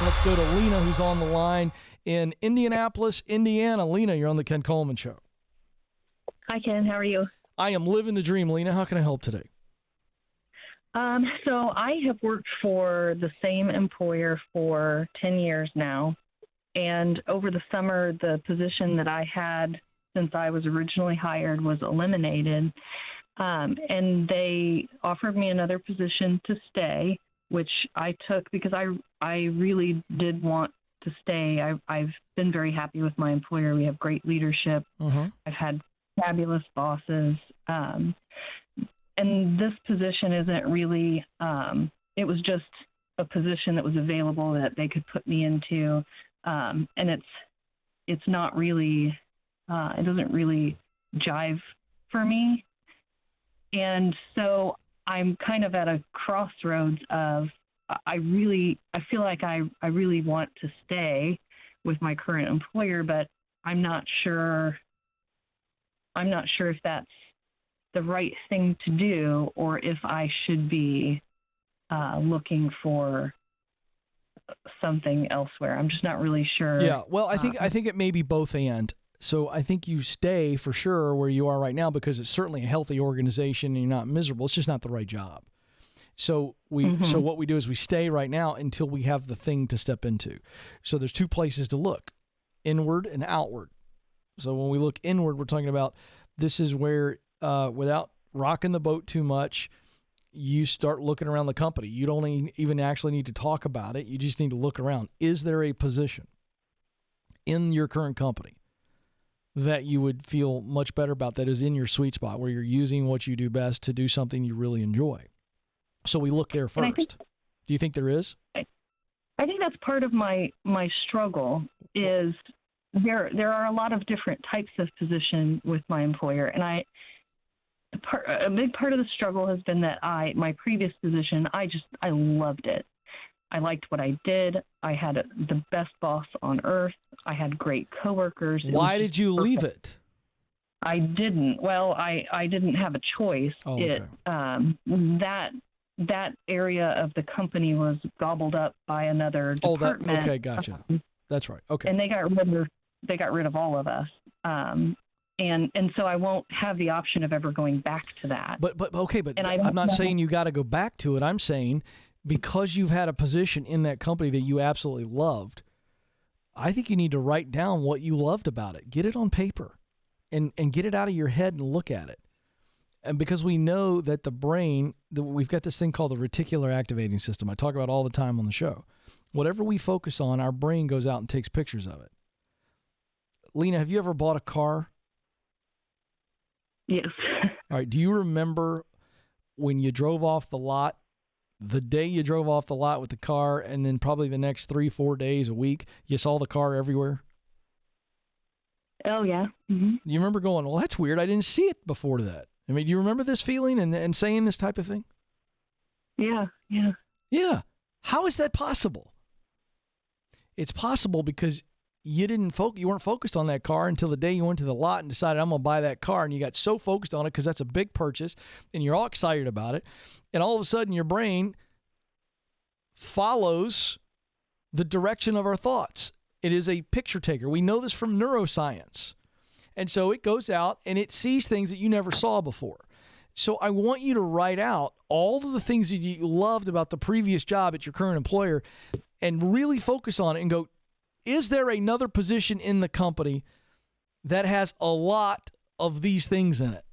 Let's go to Lena, who's on the line in Indianapolis, Indiana. Lena, you're on the Ken Coleman Show. Hi, Ken. How are you? I am living the dream, Lena. How can I help today? So I have worked for the same employer for 10 years now. And over the summer, the position that I had since I was originally hired was eliminated. And they offered me another position to stay, which I took because I really did want to stay. I've been very happy with my employer. We have great leadership. Mm-hmm. I've had fabulous bosses. And this position isn't really, it was just a position that was available that they could put me into. And it's not really, it doesn't really jive for me. And so I'm kind of at a crossroads of, I feel like I really want to stay with my current employer, but I'm not sure if that's the right thing to do or if I should be looking for something elsewhere. I'm just not really sure. Yeah, well, I think it may be both and. So I think you stay for sure where you are right now because it's certainly a healthy organization and you're not miserable. It's just not the right job. So so what we do is we stay right now until we have the thing to step into. So there's two places to look, inward and outward. So when we look inward, we're talking about this is where without rocking the boat too much, you start looking around the company. You don't even actually need to talk about it. You just need to look around. Is there a position in your current company that you would feel much better about that is in your sweet spot where you're using what you do best to do something you really enjoy? So we look there first. Do you think there is? I think that's part of my struggle is there are a lot of different types of position with my employer. And a big part of the struggle has been that my previous position, I loved it. I liked what I did. I had the best boss on earth. I had great coworkers. Why did you leave it? I didn't. Well, I didn't have a choice. Oh, okay. That area of the company was gobbled up by another department. Okay, gotcha. That's right. Okay. And they got rid of all of us. And so I won't have the option of ever going back to that. But I'm not saying you got to go back to it. I'm saying because you've had a position in that company that you absolutely loved, I think you need to write down what you loved about it. Get it on paper and get it out of your head and look at it. And because we know that the brain, we've got this thing called the reticular activating system. I talk about all the time on the show. Whatever we focus on, our brain goes out and takes pictures of it. Lena, have you ever bought a car? Yes. All right. Do you remember when you drove off the lot, the day you drove off the lot with the car, and then probably the next 3-4 days, a week, you saw the car everywhere? Oh, yeah. Mm-hmm. You remember going, well, that's weird. I didn't see it before that. I mean, do you remember this feeling and saying this type of thing? Yeah, yeah. Yeah. How is that possible? It's possible because you weren't focused on that car until the day you went to the lot and decided I'm going to buy that car, and you got so focused on it because that's a big purchase and you're all excited about it, and all of a sudden your brain follows the direction of our thoughts. It is a picture taker. We know this from neuroscience. And so it goes out and it sees things that you never saw before. So I want you to write out all of the things that you loved about the previous job at your current employer and really focus on it and go, is there another position in the company that has a lot of these things in it?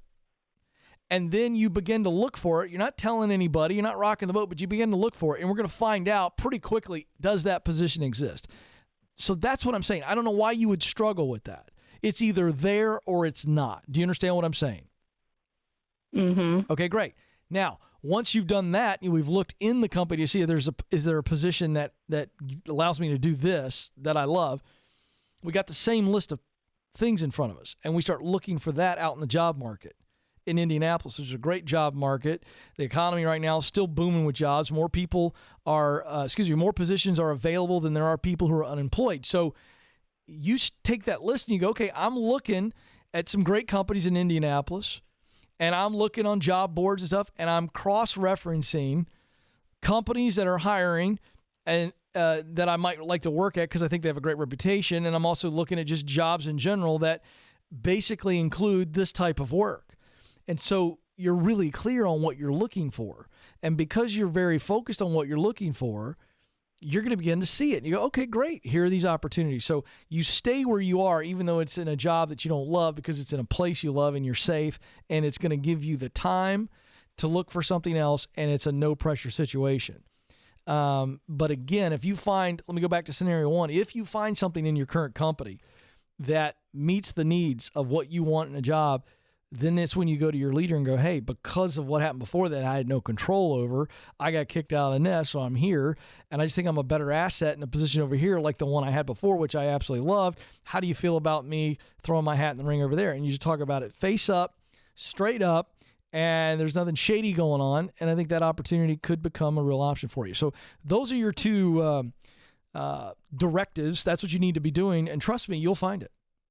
And then you begin to look for it. You're not telling anybody, you're not rocking the boat, but you begin to look for it. And we're going to find out pretty quickly, does that position exist? So that's what I'm saying. I don't know why you would struggle with that. It's either there or it's not. Do you understand what I'm saying? Mm-hmm. Okay, great. Now, once you've done that, we've looked in the company to see if is there a position that allows me to do this that I love. We got the same list of things in front of us, and we start looking for that out in the job market. In Indianapolis, there's a great job market. The economy right now is still booming with jobs. More people more positions are available than there are people who are unemployed. So you take that list and you go, okay, I'm looking at some great companies in Indianapolis, and I'm looking on job boards and stuff, and I'm cross-referencing companies that are hiring and that I might like to work at because I think they have a great reputation. And I'm also looking at just jobs in general that basically include this type of work. And so you're really clear on what you're looking for. And because you're very focused on what you're looking for, you're going to begin to see it. And you go, okay, great. Here are these opportunities. So you stay where you are, even though it's in a job that you don't love, because it's in a place you love and you're safe, and it's going to give you the time to look for something else, and it's a no pressure situation. But again, if you find, let me go back to scenario one, if you find something in your current company that meets the needs of what you want in a job, then it's when you go to your leader and go, hey, because of what happened before that I had no control over, I got kicked out of the nest, so I'm here, and I just think I'm a better asset in a position over here like the one I had before, which I absolutely loved. How do you feel about me throwing my hat in the ring over there? And you just talk about it face up, straight up, and there's nothing shady going on, and I think that opportunity could become a real option for you. So those are your two directives. That's what you need to be doing, and trust me, you'll find it.